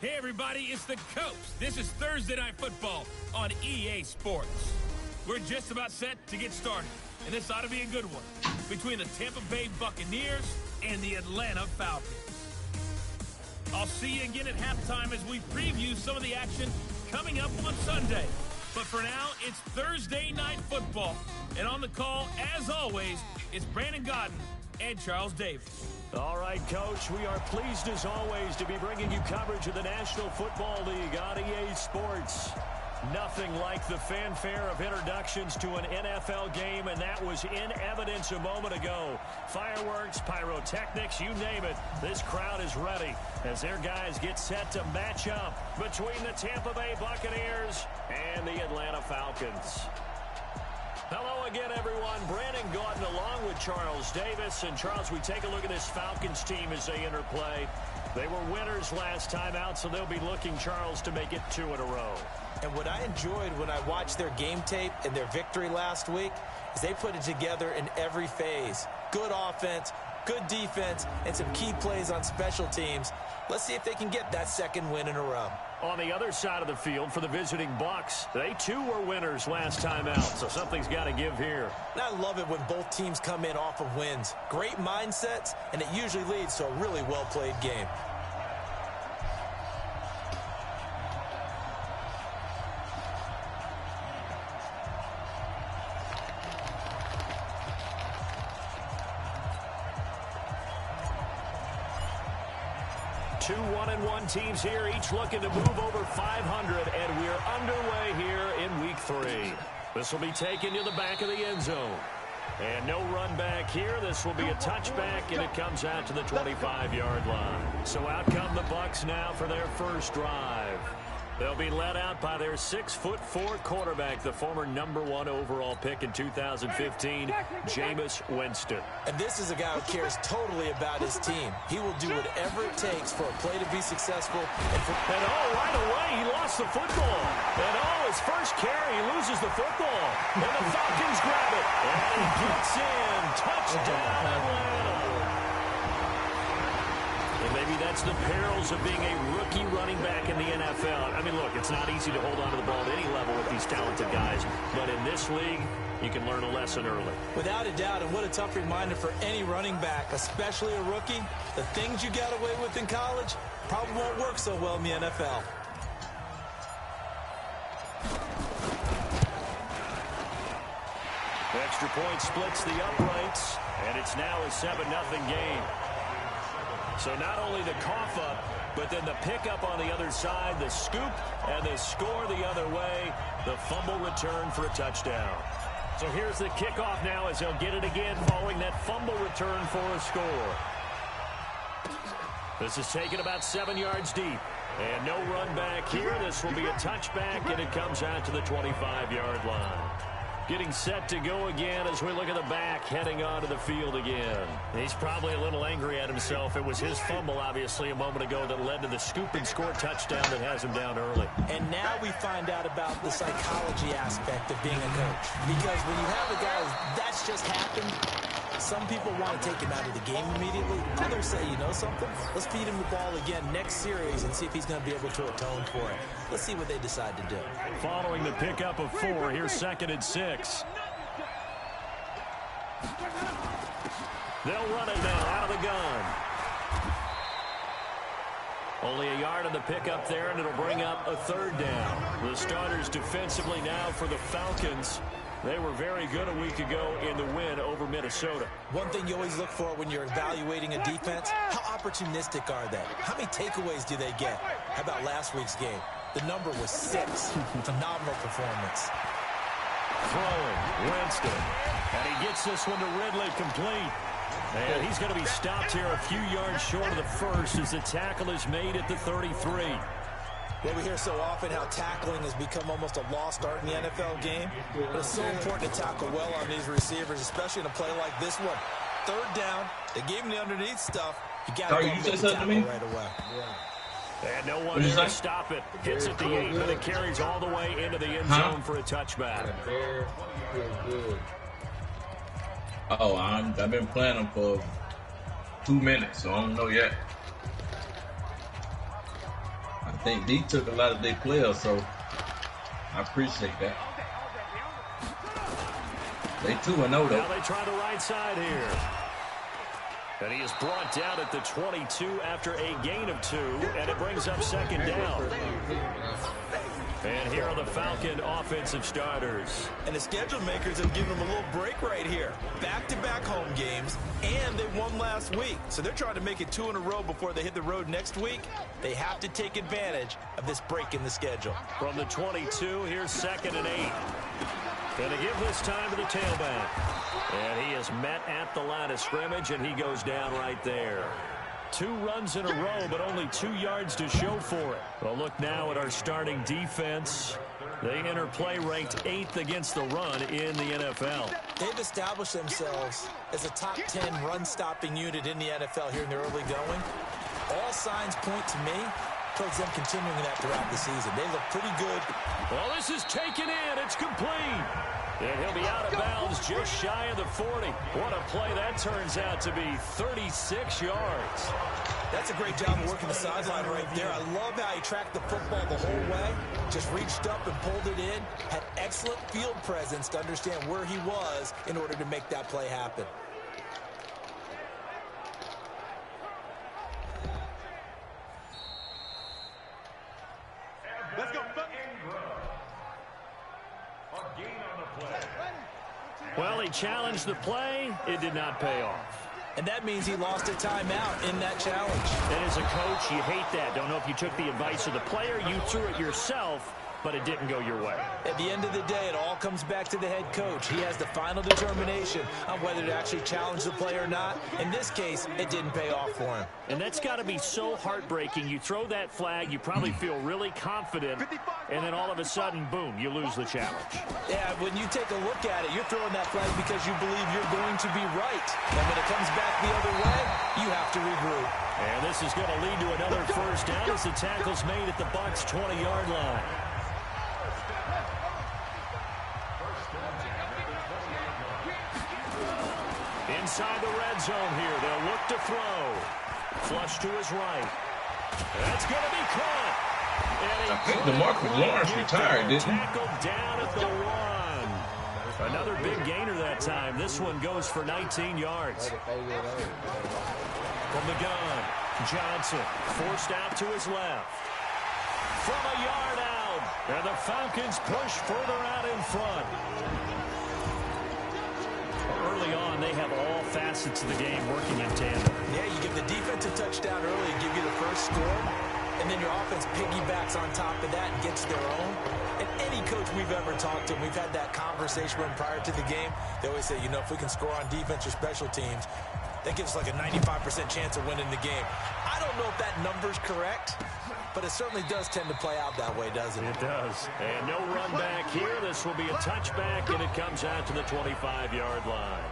Hey everybody, it's the Coach. This is Thursday Night Football on EA Sports. We're just about set to get started, and this ought to be a good one between the Tampa Bay Buccaneers and the Atlanta Falcons. I'll see you again at halftime as we preview some of the action coming up on Sunday. But for now, it's Thursday Night Football, and on the call, as always, it's Brandon Godden and Charles Davis. All right, Coach, we are pleased as always to be bringing you coverage of the National Football League on EA Sports. Nothing like the fanfare of introductions to an NFL game, and that was in evidence a moment ago. Fireworks, pyrotechnics, you name it. This crowd is ready as their guys get set to match up between the Tampa Bay Buccaneers and the Atlanta Falcons. Hello again, everyone. Brandon Gaudin along with Charles Davis. And, Charles, we take a look at this Falcons team as they interplay. They were winners last time out, so they'll be looking, Charles, to make it 2 in a row. And what I enjoyed when I watched their game tape and their victory last week is they put it together in every phase. Good offense, good defense, and some key plays on special teams. Let's see if they can get that second win in a row. On the other side of the field for the visiting Bucs, they too were winners last time out, so something's got to give here. And I love it when both teams come in off of wins. Great mindsets, and it usually leads to a really well-played game. Two 1-1 teams here, each looking to move over 500, and we're underway here in Week 3. This will be taken to the back of the end zone. And no run back here. This will be a touchback, and it comes out to the 25-yard line. So out come the Bucs now for their first drive. They'll be led out by their 6'4" quarterback, the former #1 overall pick in 2015, Jameis Winston. And this is a guy who cares totally about his team. He will do whatever it takes for a play to be successful. And right away, he lost the football. And his first carry, he loses the football. And the Falcons grab it. And he gets in. Touchdown, Atlanta. And maybe that's the perils of being a rookie running back in the NFL. I mean, look, it's not easy to hold on to the ball at any level with these talented guys. But in this league, you can learn a lesson early. Without a doubt, and what a tough reminder for any running back, especially a rookie. The things you got away with in college probably won't work so well in the NFL. The extra point splits the uprights, and it's now a 7-0 game. So not only the cough up, but then the pickup on the other side, the scoop, and the score the other way, the fumble return for a touchdown. So here's the kickoff now as they'll get it again following that fumble return for a score. This is taken about 7 yards deep. And no run back here. This will be a touchback, and it comes out to the 25-yard line. Getting set to go again as we look at the back heading onto the field again. He's probably a little angry at himself. It was his fumble, obviously, a moment ago that led to the scoop and score touchdown that has him down early. And now we find out about the psychology aspect of being a coach. Because when you have a guy that's just happened, some people want to take him out of the game immediately. Others say, you know something? Let's feed him the ball again next series and see if he's going to be able to atone for it. Let's see what they decide to do. Following the pickup of 4, here's 2nd and 6. They'll run it now out of the gun. Only a yard on the pickup there, and it'll bring up a 3rd down. The starters defensively now for the Falcons. They were very good a week ago in the win over Minnesota. One thing you always look for when you're evaluating a defense, how opportunistic are they? How many takeaways do they get? How about last week's game? The number was 6. Phenomenal performance. Throwing, Winston. And he gets this one to Ridley complete. And he's going to be stopped here a few yards short of the first as the tackle is made at the 33. Well, we hear so often how tackling has become almost a lost art in the NFL game. But it's so important to tackle well on these receivers, especially in a play like this one. 3rd down, they gave him the underneath stuff. You got to go tackle right away. And no one there to stop it. Hits at the 8, but it carries all the way into the end zone for a touchback. Oh, I've been playing them for 2 minutes, so I don't know yet. think D took a lot of their players, so I appreciate that. They 2-0 though. Now they try the right side here. And he is brought down at the 22 after a gain of 2, and it brings up second down. And here are the Falcon offensive starters. And the schedule makers have given them a little break right here. Back-to-back home games, and they won last week. So they're trying to make it 2 in a row before they hit the road next week. They have to take advantage of this break in the schedule. From the 22, here's 2nd and 8. Going to give this time to the tailback. And he is met at the line of scrimmage, and he goes down right there. 2 runs in a row, but only 2 yards to show for it. Well, look now at our starting defense. They enter play ranked 8th against the run in the NFL. They've established themselves as a top 10 run-stopping unit in the NFL here in the early going. All signs point to me towards them continuing that throughout the season. They look pretty good. Well, this is taken in. It's complete. And he'll be out of bounds just shy of the 40. What a play that turns out to be, 36 yards. That's a great job of working the sideline right there. I love how he tracked the football the whole way. Just reached up and pulled it in. Had excellent field presence to understand where he was in order to make that play happen. Let's go. Well, he challenged the play. It did not pay off. And that means he lost a timeout in that challenge. And as a coach, you hate that. Don't know if you took the advice of the player. You threw it yourself, but it didn't go your way. At the end of the day, it all comes back to the head coach. He has the final determination on whether to actually challenge the play or not. In this case, it didn't pay off for him. And that's got to be so heartbreaking. You throw that flag, you probably feel really confident, and then all of a sudden, boom, you lose the challenge. Yeah, when you take a look at it, you're throwing that flag because you believe you're going to be right. And when it comes back the other way, you have to regroup. And this is going to lead to another first down as the tackle's made at the Bucs' 20-yard line. Inside the red zone here, they'll look to throw. Flush to his right. That's going to be caught. I think DeMarcus Lawrence retired, didn't he? Tackled down at the 1. Another big gainer that time. This one goes for 19 yards. From the gun, Johnson forced out to his left. From a yard out. And the Falcons push further out in front. Early on, they have all facets of the game working in tandem. Yeah, you give the defense a touchdown early, give you the first score, and then your offense piggybacks on top of that and gets their own. And any coach we've ever talked to, we've had that conversation with them prior to the game, they always say, you know, if we can score on defense or special teams, that gives us like a 95% chance of winning the game. I don't know if that number's correct, but it certainly does tend to play out that way, doesn't it? It does. And no run back here. This will be a touchback, and it comes out to the 25-yard line.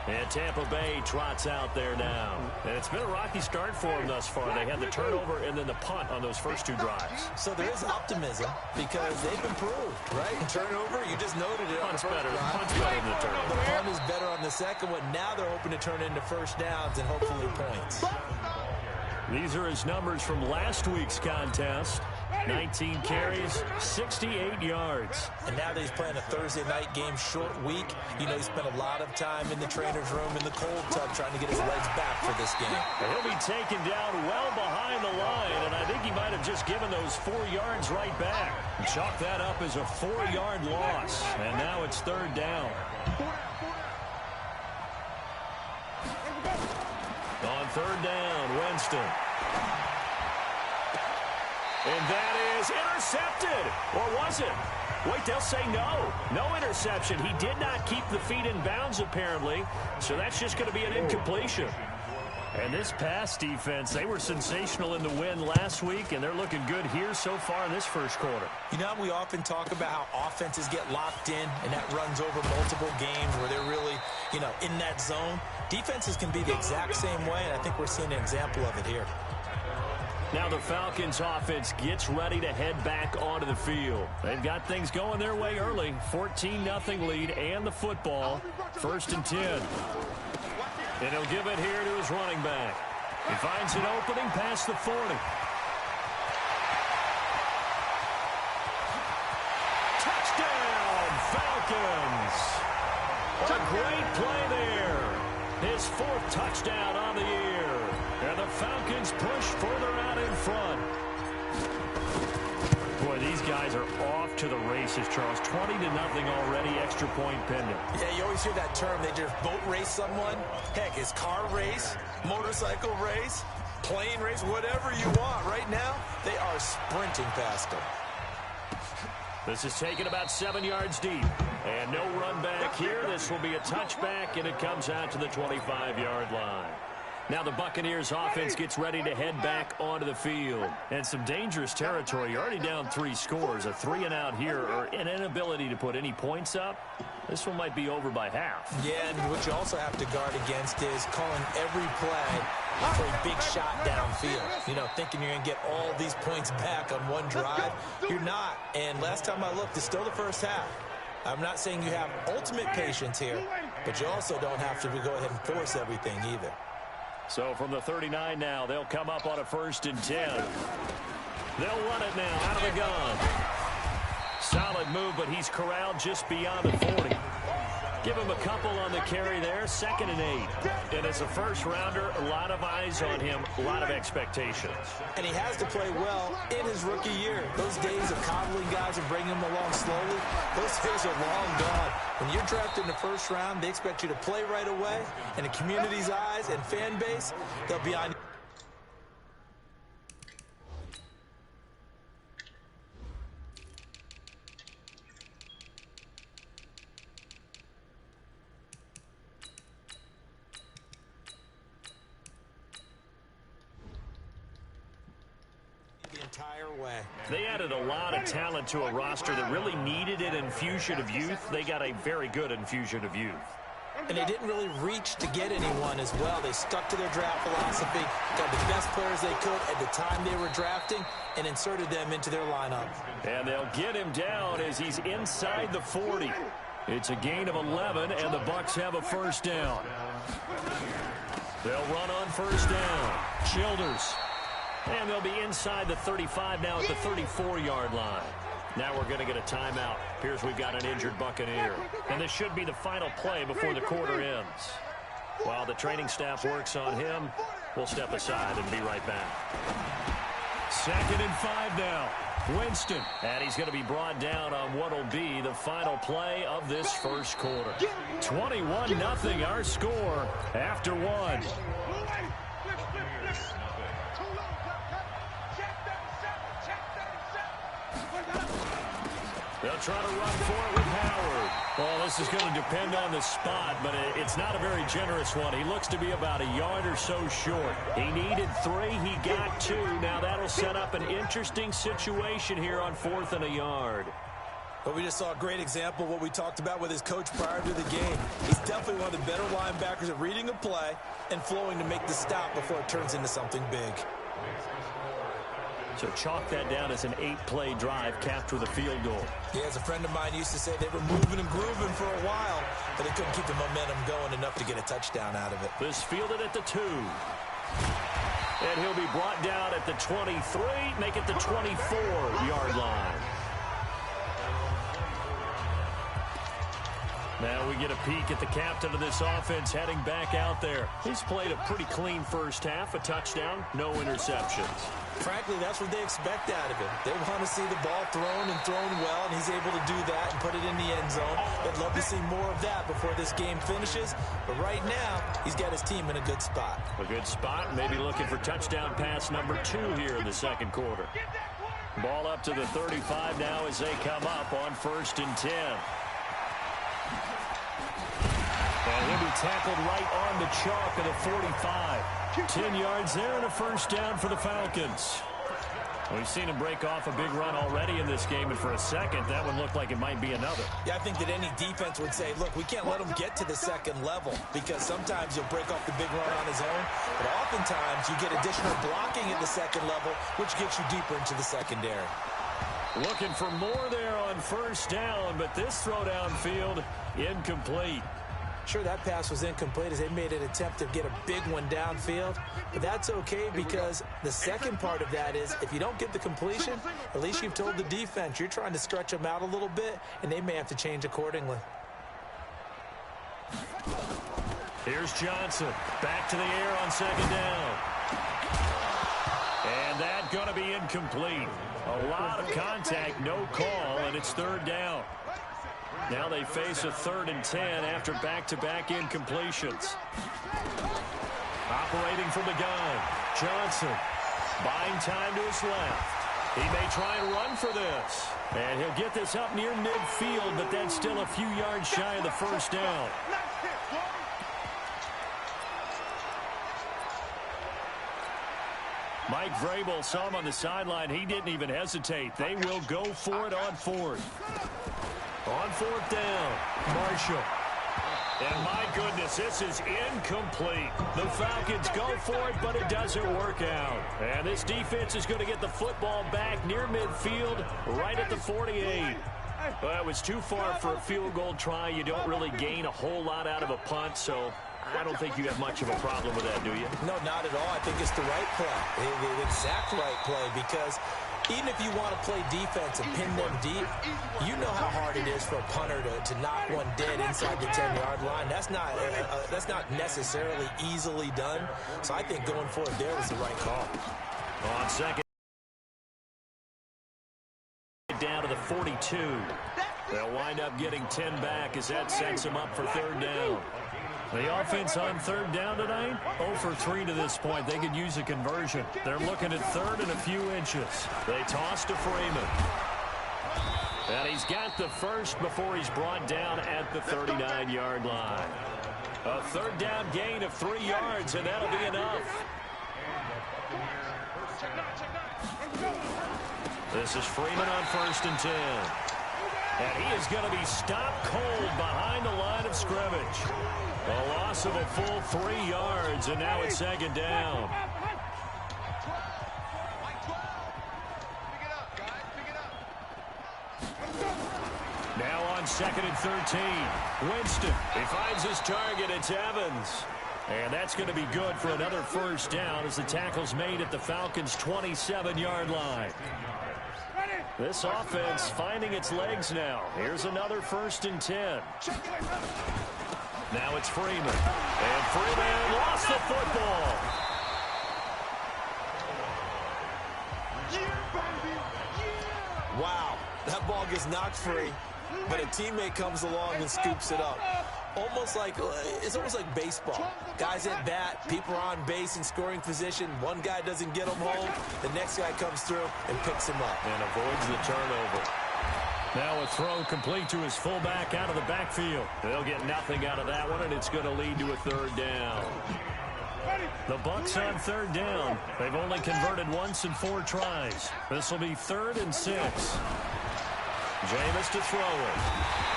And Tampa Bay trots out there now. And it's been a rocky start for them thus far. They had the turnover and then the punt on those first 2 drives. So there is optimism because they've improved, right? Turnover, you just noted it. Punt's better. Punt's better than the turnover. The punt is better on the second one. Now they're hoping to turn into first downs and hopefully points. These are his numbers from last week's contest. 19 carries, 68 yards. And now that he's playing a Thursday night game, short week, you know, he spent a lot of time in the trainer's room in the cold tub trying to get his legs back for this game. And he'll be taken down well behind the line, and I think he might have just given those 4 yards right back. Chalk that up as a 4-yard loss, and now it's 3rd down. On 3rd down, Winston. And that is intercepted. Or was it? Wait, they'll say no. No interception. He did not keep the feet in bounds, apparently. So that's just going to be an incompletion. And this pass defense, they were sensational in the win last week, and they're looking good here so far in this first quarter. You know, we often talk about how offenses get locked in, and that runs over multiple games where they're really, you know, in that zone. Defenses can be the exact same way, and I think we're seeing an example of it here. Now the Falcons offense gets ready to head back onto the field. They've got things going their way early. 14-0 lead and the football. 1st and 10. And he'll give it here to his running back. He finds an opening past the 40. Falcons. A great play there. His 4th touchdown on the year. And the Falcons push further out in front. Boy, these guys are off to the races, Charles. 20-0 already, extra point pending. Yeah, you always hear that term. They just boat race someone. Heck, it's car race, motorcycle race, plane race, whatever you want. Right now, they are sprinting past them. This is taken about 7 yards deep. And no run back here. This will be a touchback, and it comes out to the 25-yard line. Now the Buccaneers offense gets ready to head back onto the field. And some dangerous territory. You're already down 3 scores. A 3-and-out here, or an inability to put any points up. This one might be over by half. Yeah, and what you also have to guard against is calling every play for a big shot downfield. You know, thinking you're going to get all these points back on one drive. You're not. And last time I looked, it's still the first half. I'm not saying you have ultimate patience here, but you also don't have to go ahead and force everything either. So from the 39 now, they'll come up on a 1st and 10. They'll run it now out of the gun. Solid move, but he's corralled just beyond the 40. Give him a couple on the carry there, 2nd and 8. And as a first-rounder, a lot of eyes on him, a lot of expectations. And he has to play well in his rookie year. Those days of coddling guys and bringing them along slowly, those days are long gone. When you're drafted in the 1st round, they expect you to play right away. And the community's eyes and fan base, they'll be on you. Way. They added a lot of talent to a roster that really needed an infusion of youth. They got a very good infusion of youth. And they didn't really reach to get anyone as well. They stuck to their draft philosophy, got the best players they could at the time they were drafting, and inserted them into their lineup. And they'll get him down as he's inside the 40. It's a gain of 11, and the Bucs have a 1st down. They'll run on 1st down. Childers. And they'll be inside the 35 now at the 34-yard line. Now we're going to get a timeout. Appears we've got an injured Buccaneer. And this should be the final play before the quarter ends. While the training staff works on him, we'll step aside and be right back. 2nd and 5 now. Winston. And he's going to be brought down on what will be the final play of this 1st quarter. 21-0 our score after 1. They'll try to run for it with Howard. Well, this is going to depend on the spot, but it's not a very generous one. He looks to be about a yard or so short. He needed 3. He got 2. Now that'll set up an interesting situation here on 4th and a yard. But we just saw a great example of what we talked about with his coach prior to the game. He's definitely one of the better linebackers at reading a play and flowing to make the stop before it turns into something big. So chalk that down as an 8-play drive capped with a field goal. Yeah, as a friend of mine used to say, they were moving and grooving for a while, but they couldn't keep the momentum going enough to get a touchdown out of it. This fielded at the 2. And he'll be brought down at the 23, make it the 24-yard line. Now we get a peek at the captain of this offense heading back out there. He's played a pretty clean 1st half, a touchdown, no interceptions. Frankly, that's what they expect out of him. They want to see the ball thrown and thrown well, and he's able to do that and put it in the end zone. They'd love to see more of that before this game finishes. But right now, he's got his team in a good spot. A good spot, maybe looking for touchdown pass number 2 here in the 2nd quarter. Ball up to the 35 now as they come up on 1st and 10. And he'll be tackled right on the chalk of the 45. 10 yards there and a 1st down for the Falcons. We've seen him break off a big run already in this game, and for a second, that one looked like it might be another. Yeah, I think that any defense would say, look, we can't let him get to the 2nd level, because sometimes he'll break off the big run on his own, but oftentimes you get additional blocking at the 2nd level, which gets you deeper into the secondary. Looking for more there on 1st down, but this throw downfield incomplete. sure that pass was incomplete as they made an attempt to get a big one downfield. But that's okay because the second part of that is if you don't get the completion, at least you've told the defense you're trying to stretch them out a little bit, and they may have to change accordingly. Here's Johnson. Back to the air on second down. And that's going to be incomplete. A lot of contact, no call, and it's third down. Now they face a 3rd and 10 after back-to-back incompletions. Operating from the gun, Johnson buying time to his left. He may try and run for this. And he'll get this up near midfield, but that's still a few yards shy of the first down. Mike Vrabel saw him on the sideline. He didn't even hesitate. They will go for it on 4th. On 4th down, Marshall. And my goodness, this is incomplete. The Falcons go for it, but it doesn't work out. And this defense is going to get the football back near midfield, right at the 48. Well, it was too far for a field goal try. You don't really gain a whole lot out of a punt, so I don't think you have much of a problem with that, do you? No, not at all. I think it's the right play, the exact right play, because even if you want to play defense and pin them deep, you know how hard it is for a punter to knock one dead inside the 10-yard line. That's not necessarily easily done. So I think going for it there was the right call. On second down to the 42. They'll wind up getting 10 back as that sets them up for 3rd down. The offense on 3rd down tonight, 0 for 3 to this point. They could use a conversion. They're looking at 3rd and a few inches. They toss to Freeman. And he's got the first before he's brought down at the 39-yard line. A 3rd down gain of 3 yards, and that'll be enough. This is Freeman on 1st and 10. And he is going to be stopped cold behind the line of scrimmage. A loss of a full 3 yards, and now it's 2nd down. Now on 2nd and 13. Winston, he finds his target. It's Evans. And that's going to be good for another 1st down as the tackle's made at the Falcons' 27-yard line. This offense finding its legs now. Here's another 1st and 10. Now it's Freeman. And Freeman lost the football. Wow, that ball gets knocked free, but a teammate comes along and scoops it up. It's almost like baseball. Guys at bat, people are on base in scoring position. One guy doesn't get him home. The next guy comes through and picks him up. And avoids the turnover. Now a throw complete to his fullback out of the backfield. They'll get nothing out of that one, and it's going to lead to a 3rd down. The Bucs on 3rd down. They've only converted once in 4 tries. This will be 3rd and 6. Jameis to throw it.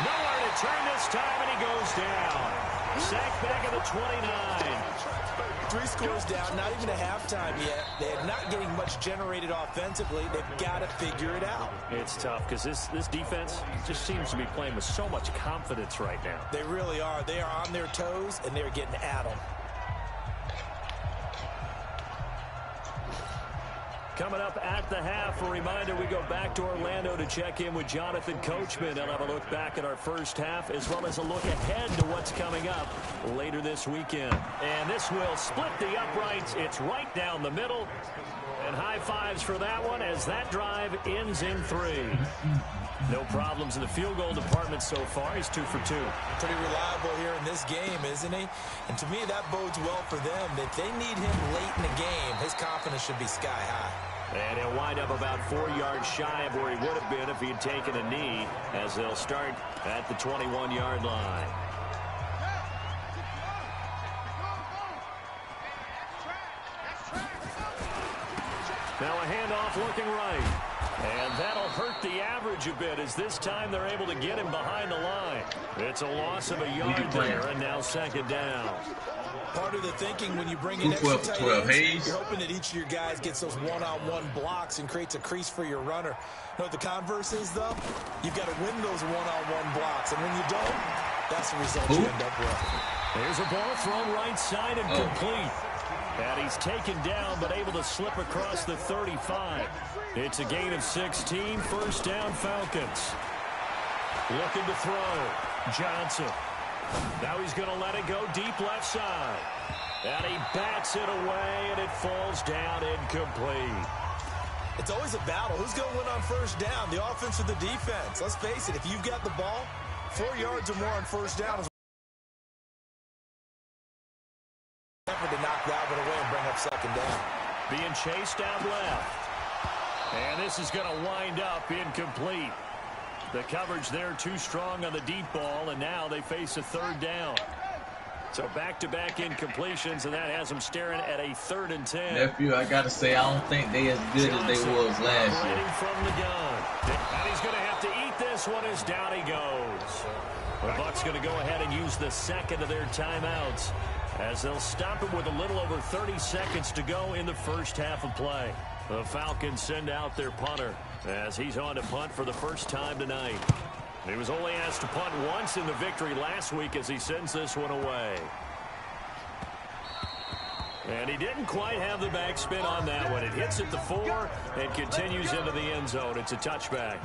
Nowhere to turn this time, and he goes down. Sacked back at the 29. 3 scores down, not even a halftime yet. They're not getting much generated offensively. They've got to figure it out. It's tough because this defense just seems to be playing with so much confidence right now. They really are. They are on their toes, and they're getting at them. Coming up at the half, a reminder, we go back to Orlando to check in with Jonathan Coachman and have a look back at our first half as well as a look ahead to what's coming up later this weekend. And this will split the uprights. It's right down the middle. And high fives for that one as that drive ends in 3. No problems in the field goal department so far. He's 2 for 2. Pretty reliable here in this game, isn't he? And to me, that bodes well for them. If they need him late in the game, his confidence should be sky high. And he'll wind up about 4 yards shy of where he would have been if he had taken a knee as they'll start at the 21-yard line. Now a handoff looking right. And that'll hurt the average a bit as this time they're able to get him behind the line. It's a loss of a yard there, and now 2nd down. Part of the thinking when you bring in extra tight ends, you're hoping that each of your guys gets those one-on-one blocks and creates a crease for your runner. You know what the converse is, though? You've got to win those one-on-one blocks, and when you don't, that's the result you end up with. There's a ball thrown right side and complete. And he's taken down but able to slip across the 35. It's a gain of 16. First down, Falcons. Looking to throw. Johnson. Now he's going to let it go deep left side. And he bats it away, and it falls down incomplete. It's always a battle. Who's going to win on first down, the offense or the defense? Let's face it, if you've got the ball, 4 yards or more on first down is effort to knock that one away and bring up second down. Being chased out left. And this is going to wind up incomplete. The coverage there too strong on the deep ball, and now they face a third down. So back-to-back incompletions, and that has them staring at a 3rd and 10. Nephew, I got to say, I don't think they as good as they was last year. From the gun. And he's going to have to eat this one as down he goes. The Bucs going to go ahead and use the second of their timeouts as they'll stop him with a little over 30 seconds to go in the first half of play. The Falcons send out their punter as he's on to punt for the first time tonight. He was only asked to punt once in the victory last week as he sends this one away. And he didn't quite have the backspin on that one. It hits at the 4 and continues into the end zone. It's a touchback.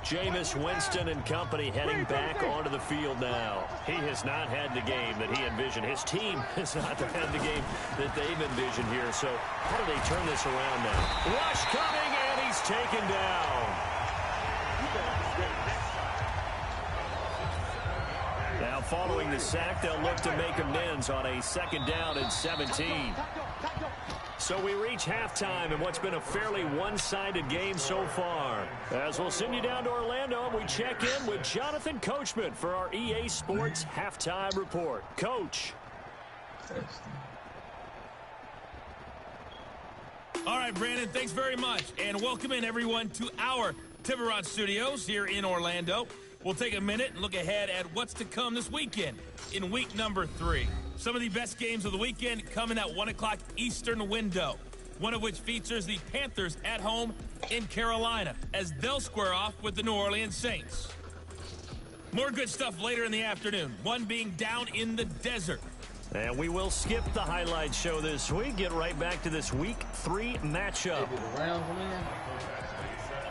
Jameis Winston and company heading back onto the field now. He has not had the game that he envisioned. His team has not had the game that they've envisioned here. So how do they turn this around now? Rush coming, and he's taken down. Now following the sack, they'll look to make amends on a 2nd down and 17. So we reach halftime in what's been a fairly one-sided game so far. As we'll send you down to Orlando, and we check in with Jonathan Coachman for our EA Sports Halftime Report. Coach. All right, Brandon, thanks very much. And welcome in, everyone, to our Tiburon Studios here in Orlando. We'll take a minute and look ahead at what's to come this weekend in week number 3. Some of the best games of the weekend coming at 1 o'clock Eastern window, one of which features the Panthers at home in Carolina as they'll square off with the New Orleans Saints. More good stuff later in the afternoon, one being down in the desert. And we will skip the highlight show this week, get right back to this week 3 matchup.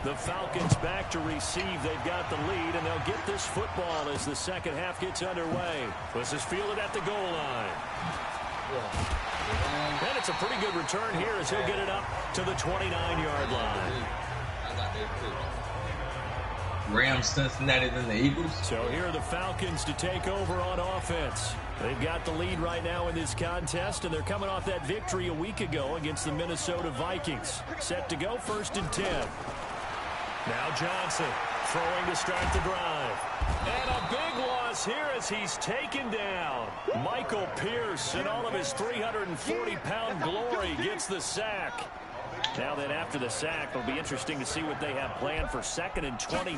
The Falcons back to receive. They've got the lead, and they'll get this football as the second half gets underway. This is fielded at the goal line. And it's a pretty good return here as he'll get it up to the 29-yard line. Rams, Cincinnati, then the Eagles. So here are the Falcons to take over on offense. They've got the lead right now in this contest, and they're coming off that victory a week ago against the Minnesota Vikings. Set to go 1st and 10. Now Johnson throwing to start the drive. And a big loss here as he's taken down. Michael Pierce in all of his 340-pound glory gets the sack. Now then after the sack, it'll be interesting to see what they have planned for 2nd and 23.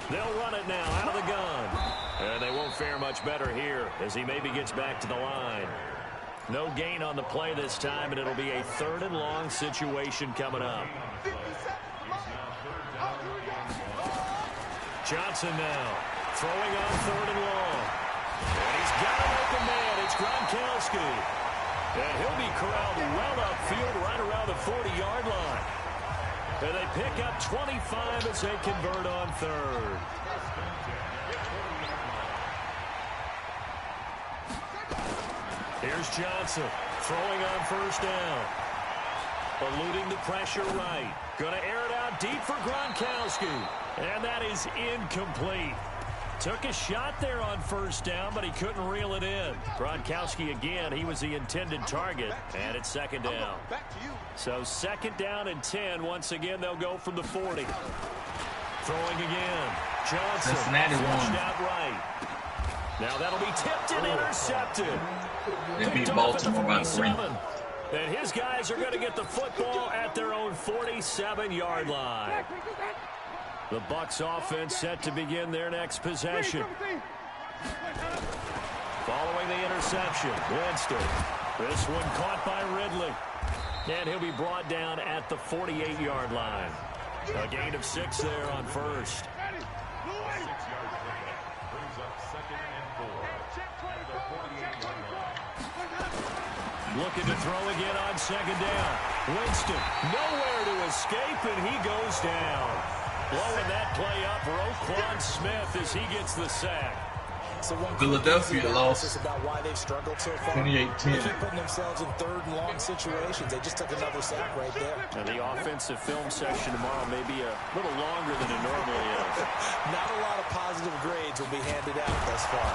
They'll run it now out of the gun. And they won't fare much better here as he maybe gets back to the line. No gain on the play this time, and it'll be a 3rd and long situation coming up. Johnson now throwing on 3rd and long. And he's got an open man. It's Gronkowski. And he'll be corralled well upfield right around the 40-yard line. And they pick up 25 as they convert on 3rd. Here's Johnson throwing on 1st down. Eluding the pressure right. Going to air it out deep for Gronkowski. And that is incomplete. Took a shot there on 1st down, but he couldn't reel it in. Gronkowski again, he was the intended target. And it's 2nd down. So 2nd down and 10. Once again, they'll go from the 40. Throwing again. Johnson flushed out right. Now that'll be tipped and intercepted. They beat Baltimore by 3. And his guys are going to get the football at their own 47-yard line. The Bucs offense set to begin their next possession. Following the interception, Winston. This one caught by Ridley. And he'll be brought down at the 48-yard line. A gain of 6 there on 1st. Looking to throw again on second down. Winston, nowhere to escape, and he goes down. Blowing that play up, Roquan Smith as he gets the sack. So Philadelphia lost about why they've struggled so far. 28-10. They keep putting themselves in third and long situations. They just took another sack right there. And the offensive film session tomorrow may be a little longer than it normally is. Not a lot of positive grades will be handed out thus far.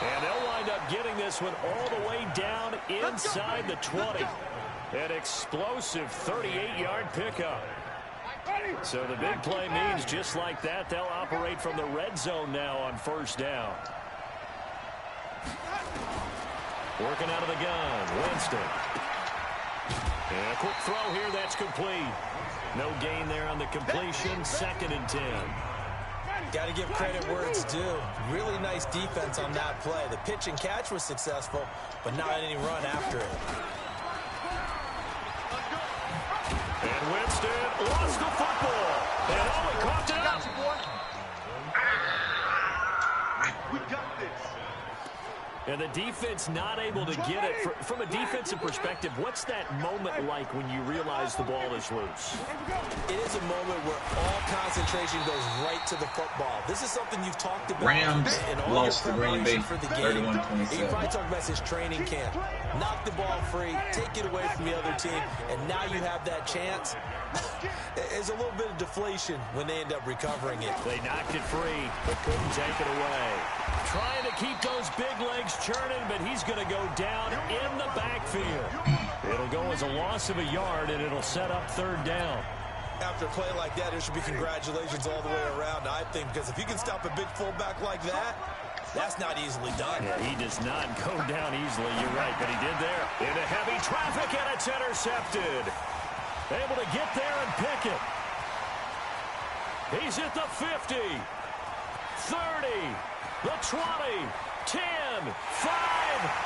And they'll wind up getting this one all the way down inside the 20. An explosive 38-yard pickup. So the big play means just like that, they'll operate from the red zone now on first down. Working out of the gun, Winston. And a quick throw here, that's complete. No gain there on the completion, 2nd and 10. Got to give credit where it's due. Really nice defense on that play. The pitch and catch was successful, but not any run after it. And Winston lost the football. And he caught it up. We got this. And the defense not able to get it. From a defensive perspective, what's that moment like when you realize the ball is loose? It is a moment where all concentration goes right to the football. This is something you've talked about. Rams in all lost your to Green Bay for the game. 31-27. You probably talked about this training camp. Knock the ball free, take it away from the other team, and now you have that chance. There's a little bit of deflation when they end up recovering it. They knocked it free, but couldn't take it away. Trying to keep those big legs churning, but he's going to go down in the backfield. It'll go as a loss of a yard, and it'll set up 3rd down. After a play like that, there should be congratulations all the way around, I think, because if you can stop a big fullback like that, that's not easily done. Yeah, he does not go down easily, you're right, but he did there. Into heavy traffic, and it's intercepted. Able to get there and pick it. He's at the 50, 30, the 20, 10, 5,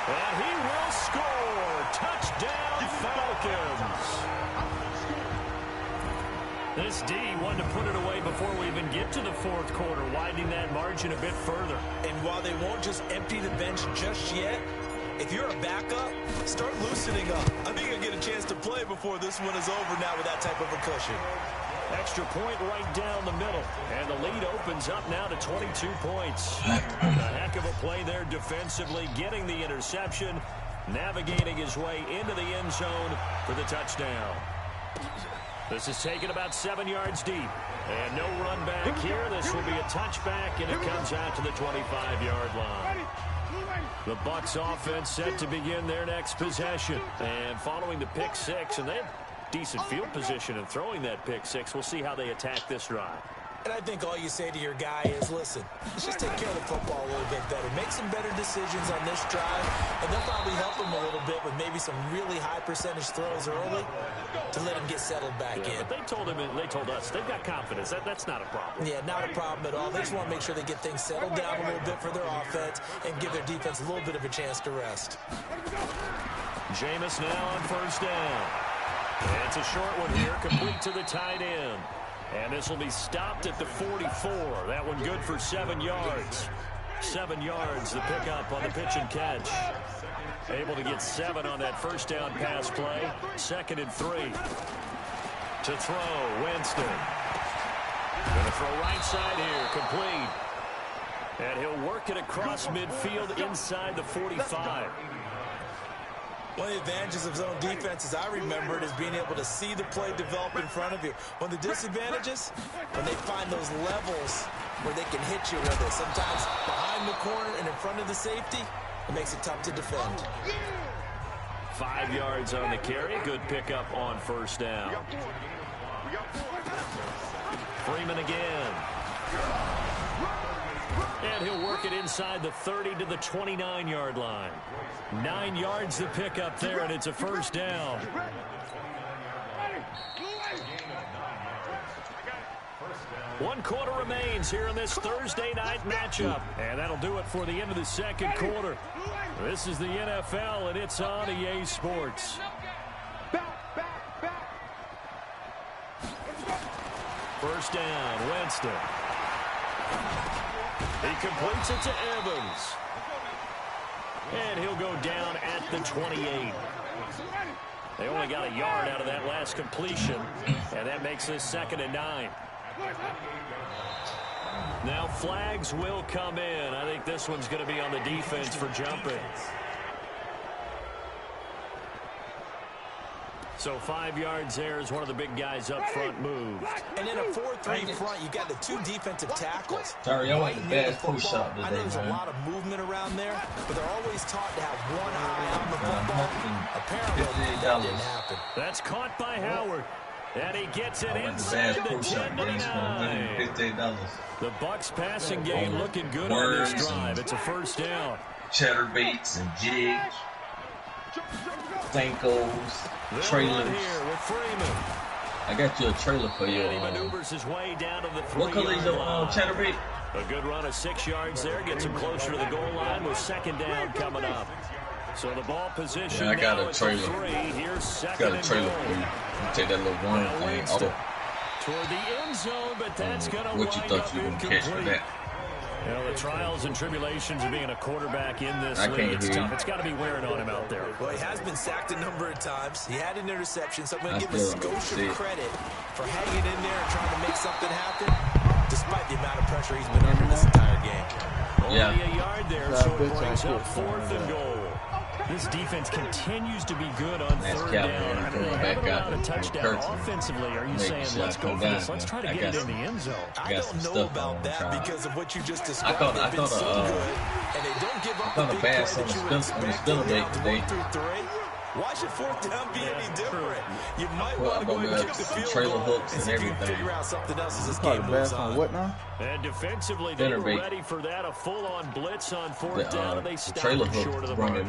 and he will score. Touchdown, Falcons. This D wanted to put it away before we even get to the 4th quarter, widening that margin a bit further. And while they won't just empty the bench just yet, if you're a backup, start loosening up. I think you'll get a chance to play before this one is over now with that type of a cushion. Extra point right down the middle. And the lead opens up now to 22 points. A heck of a play there defensively, getting the interception, navigating his way into the end zone for the touchdown. This is taken about 7 yards deep. And no run back here. This will be a touchback, and it comes out to the 25-yard line. The Bucs offense set to begin their next possession. And following the pick six, and they have decent field position in throwing that pick six. We'll see how they attack this drive. And I think all you say to your guy is, listen, let's just take care of the football a little bit better. Make some better decisions on this drive, and they'll probably help him a little bit with maybe some really high percentage throws early to let him get settled back in. But they told us, they've got confidence. That's not a problem. Yeah, not a problem at all. They just want to make sure they get things settled down a little bit for their offense and give their defense a little bit of a chance to rest. Jameis now on first down. And it's a short one here, complete to the tight end. And this will be stopped at the 44. That one good for 7 yards. 7 yards, the pickup on the pitch and catch. Able to get 7 on that first down pass play. 2nd and 3. To throw, Winston. Going to throw right side here, complete. And he'll work it across midfield inside the 45. One of the advantages of zone defense, as I remember it, is being able to see the play develop in front of you. One of the disadvantages, when they find those levels where they can hit you with it, sometimes behind the corner and in front of the safety, it makes it tough to defend. 5 yards on the carry. Good pickup on first down. Freeman again. And he'll work it inside the 30 to the 29-yard line. 9 yards the pickup there, and it's a first down. One quarter remains here in this Thursday night matchup. And that'll do it for the end of the second quarter. This is the NFL, and it's on EA Sports. First down, Winston. He completes it to Evans. And he'll go down at the 28. They only got a yard out of that last completion, and that makes this 2nd and 9. Now flags will come in. I think this one's going to be on the defense for jumping. So 5 yards there as one of the big guys up front moved. And in a 4-3 front, you got the 2 defensive tackles. Sorry, I want the bad push shot today, I know there's a lot of movement around there, but they're always taught to have one eye on the football. Apparently, that didn't happen. That's caught by Howard. And he gets it inside the 10-9. The Bucs passing game looking good on this drive. It's a first down. Cheddar baits and jigs. Thankos. Trailers. I got you a trailer for your. He maneuvers his way down to the 3-yard what color is your cheddar bait? A good run of 6 yards there gets him closer to the goal line with 2nd down coming up. So the ball position. Yeah, I got now a trailer. 3. Here's 2nd Got a trailer for you. Take that little one thing. Toward the end zone, but that's going to what you thought you were going to catch for that? You know, the trials and tribulations of being a quarterback in this league, it's tough. It's got to be wearing on him out there. Well, he has been sacked a number of times. He had an interception, so I'm going to give Scotia credit for hanging in there and trying to make something happen, despite the amount of pressure he's been under this entire game. Only a yard there, so it brings up 4th and goal. This defense continues to be good on 3rd down. I mean, they haven't allowed a touchdown. Offensively, are you saying, let's go for this? Let's try to get it in the end zone. I don't know about that because of what you just described. They've been so good, and they don't give up the big play that you would expect down 1 through 3. Why should 4th down be any different? You might want to go ahead and kick the field goal and see if you can figure out something else as this game moves on. What now? And defensively, they were ready for that. A full-on blitz on 4th down, and they stopped short of the mark.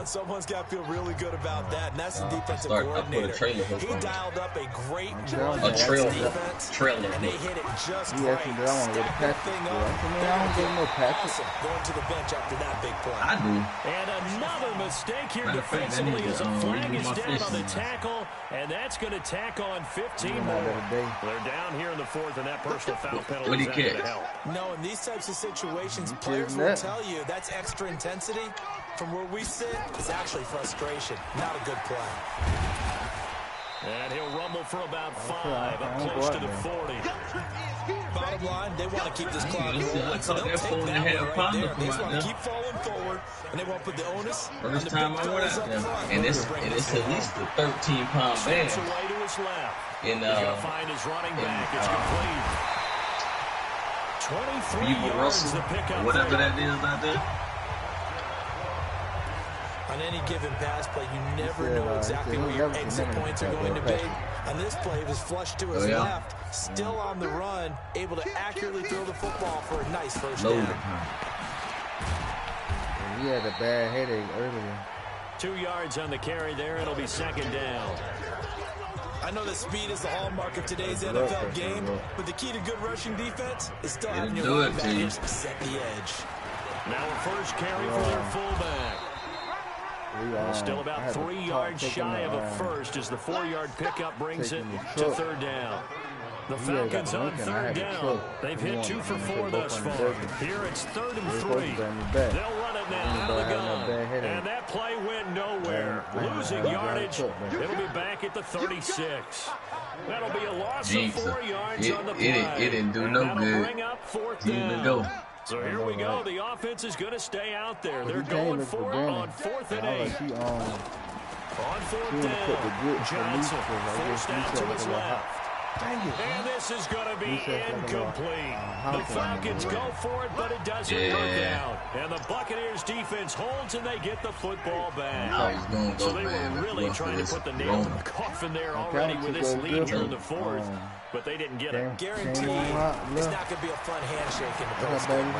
Someone's got to feel really good about that, and that's the defensive coordinator. He dialed up a great run defense, and they hit it just right. Stacked that thing up. Awesome. Going to the bench after that big play. I do. And another mistake here defensively as a flag is down on the tackle, and that's going to tack on 15 more. They're down here in the 4th, and that personal foul penalty is not going to help. No, in these types of situations, players will tell you that's extra intensity. From where we sit, it's actually frustration, not a good play. And he'll rumble for about 5, up close to the 40. Bottom line, they want to keep this clock rolling, so they'll take that one right there. They just want to keep falling forward, and they want to put the onus on the big fellas up front. And it's at least a 13-pound bag. He's going to find his running back. It's complete. 23 yards to pick up. Whatever that is out there. On any given pass play, you never know exactly where your exit points are going to be. On this play, it was flushed to his left, still on the run, able to accurately throw the football for a nice first down. He had a bad headache earlier. 2 yards on the carry there. It'll be 2nd down. I know that speed is the hallmark of today's NFL game, but the key to good rushing defense is still having your linebackers set the edge. Now a first carry for their fullback. Still about 3 yards shy of a first as the 4-yard pickup brings it to 3rd down. The Falcons on 3rd down. They've hit 2 for 4 thus far. Here it's 3rd and 3. They'll run it now out of the gun. And that play went nowhere. Losing yardage. It'll be back at the 36. That'll be a loss of 4 yards on the play. It didn't do no good. Bring up 4th down. So here we go. The offense is going to stay out there. They're going for it on 4th and 8. On 4th down, Johnson forced out to his left. And this is going to be incomplete. The Falcons go for it, but it doesn't work out. And the Buccaneers defense holds, and they get the football back. So they were really trying to put the nail in the coffin there already with this lead here in the 4th. But they didn't get it. Guaranteed, it's not going to be a fun handshake in the postgame.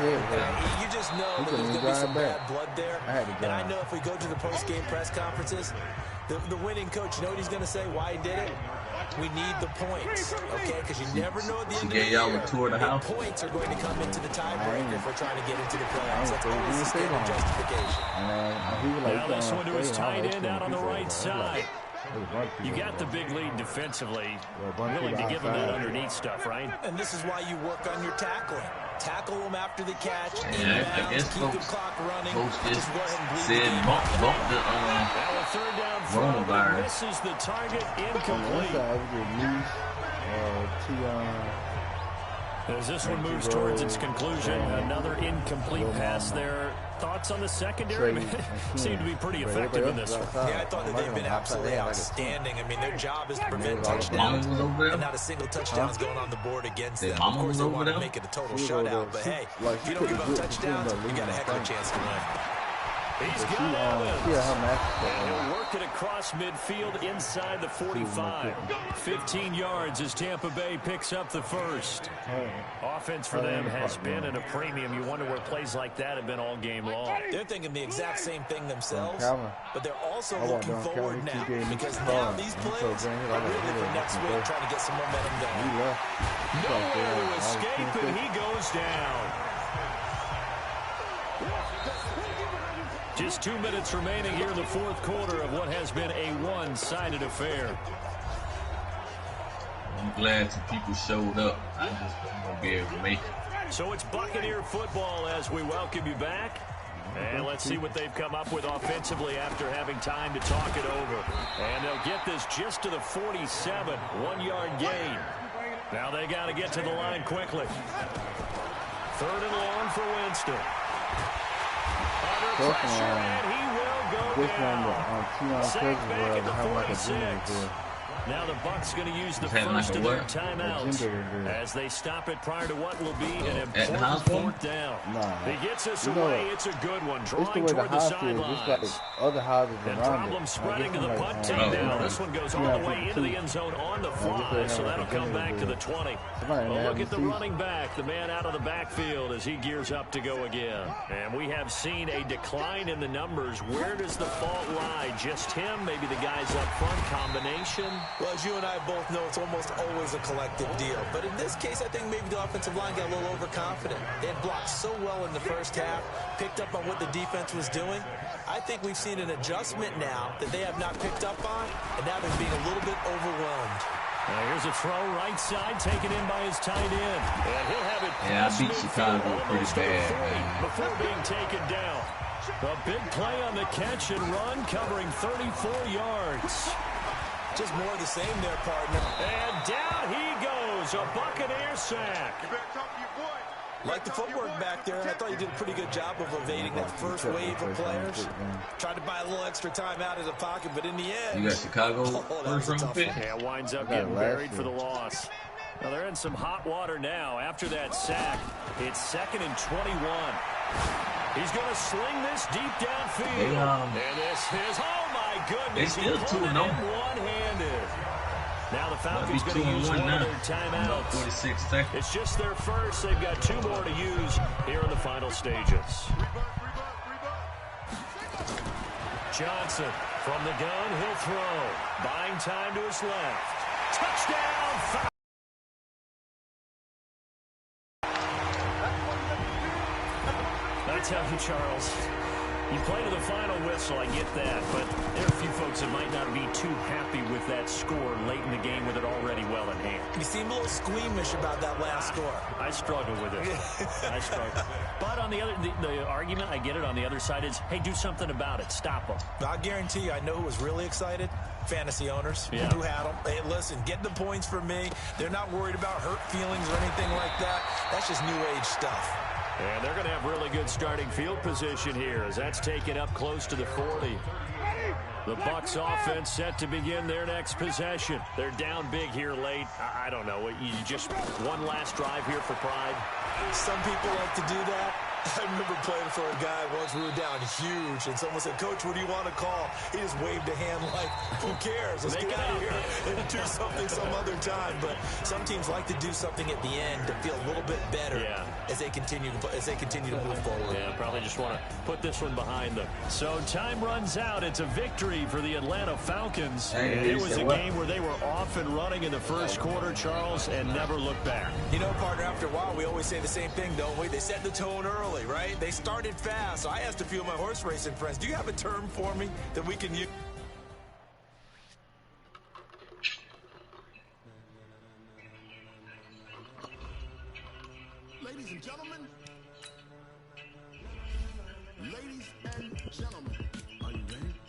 You just know that there's going to be some bad blood there. And I know if we go to the postgame press conferences, the winning coach, you know what he's going to say, why he did it? We need the points, okay? Because you never know at the end of the year, the points are going to come into the tiebreaker if we're trying to get into the playoffs. That's always the standard justification. Now this one to his tight end out on the right side. You got the big lead defensively. Willing to give them that underneath stuff, right? And this is why you work on your tackling. Tackle them after the catch. Yeah, I guess keep the clock running. Just said bump the coronavirus. Misses the target, incomplete. As this one moves towards its conclusion, another incomplete pass there. Thoughts on the secondary? Seem to be pretty effective in this one. Yeah, I thought that they've been absolutely outstanding. I mean, their job is to prevent touchdowns, and not a single touchdown is going on the board against them. Of course, they want to make it a total shutout, but hey, if you don't give up touchdowns, you got a heck of a chance to win. He's got it. He'll work it across midfield inside the 45. 15 yards as Tampa Bay picks up the first. Offense for them has been at a premium. You wonder where plays like that have been all game long. They're thinking the exact same thing themselves, but they're also looking forward now because now these plays are really for next week, trying to get some momentum going. Nowhere to escape, and he goes down. Just 2 minutes remaining here in the fourth quarter of what has been a one-sided affair. I'm glad some people showed up. I just wasn't going to be able to make it. So it's Buccaneer football as we welcome you back. And let's see what they've come up with offensively after having time to talk it over. And they'll get this just to the 47, 1-yard gain. Now they got to get to the line quickly. 3rd and long for Winston. Under pressure, and he will go down. Sacked back at the 46. Now the Bucs going to use the first of their timeouts as they stop it prior to what will be an important 4th down. He gets us away. It's a good one. Drawing toward the sidelines. And problem spreading to the punt team now. This one goes all the way into the end zone on the fly, so that'll come back to the 20. Well, look at the running back, the man out of the backfield as he gears up to go again. And we have seen a decline in the numbers. Where does the fault lie? Just him? Maybe the guys up front? Combination? Well, as you and I both know, it's almost always a collective deal. But in this case, I think maybe the offensive line got a little overconfident. They had blocked so well in the first half, picked up on what the defense was doing. I think we've seen an adjustment now that they have not picked up on, and now they're being a little bit overwhelmed. Now here's a throw right side, taken in by his tight end. And he'll have it I beat Chicago pretty bad, man. Before being taken down. A big play on the catch and run, covering 34 yards. Just more of the same there, partner. And down he goes, a Buccaneer sack. You better talk to your boy. Like the footwork back there, I thought you did a pretty good job of evading that first wave of players. Tried to buy a little extra time out of the pocket, but in the end... You got Chicago first round pick? Yeah, winds up getting buried for the loss. Now they're in some hot water now. After that sack, it's 2nd and 21. He's going to sling this deep downfield. And this is, oh my goodness, they still 2-0. One-handed. Now the Falcons going to use one of their timeouts. 46 seconds. It's just their first. They've got 2 more to use here in the final stages. Johnson from the gun, he'll throw. Buying time to his left. Touchdown! I tell you, Charles, you play to the final whistle, I get that, but there are a few folks that might not be too happy with that score late in the game with it already well in hand. You seem a little squeamish about that last score. I struggle with it. I struggle. But on the other, the argument, I get it, on the other side is, hey, do something about it. Stop them. I guarantee you, I know who was really excited. Fantasy owners who had them. Hey, listen, get the points for me. They're not worried about hurt feelings or anything like that. That's just new age stuff. And they're going to have really good starting field position here as that's taken up close to the 40. The Bucs offense set to begin their next possession. They're down big here late. I don't know. You just one last drive here for pride. Some people like to do that. I remember playing for a guy once. We were down huge, and someone said, "Coach, what do you want to call?" He just waved a hand like, "Who cares? Let's get out of here and do something some other time." But some teams like to do something at the end to feel a little bit better as they continue to move forward. Yeah, probably just want to put this one behind them. So time runs out. It's a victory for the Atlanta Falcons. And it was a game where they were off and running in the first quarter, Charles, and never looked back. You know, partner, after a while, we always say the same thing, don't we? They set the tone early, right? They started fast. So I asked a few of my horse racing friends, do you have a term for me that we can use? Ladies and gentlemen. Ladies and gentlemen. Are you ready?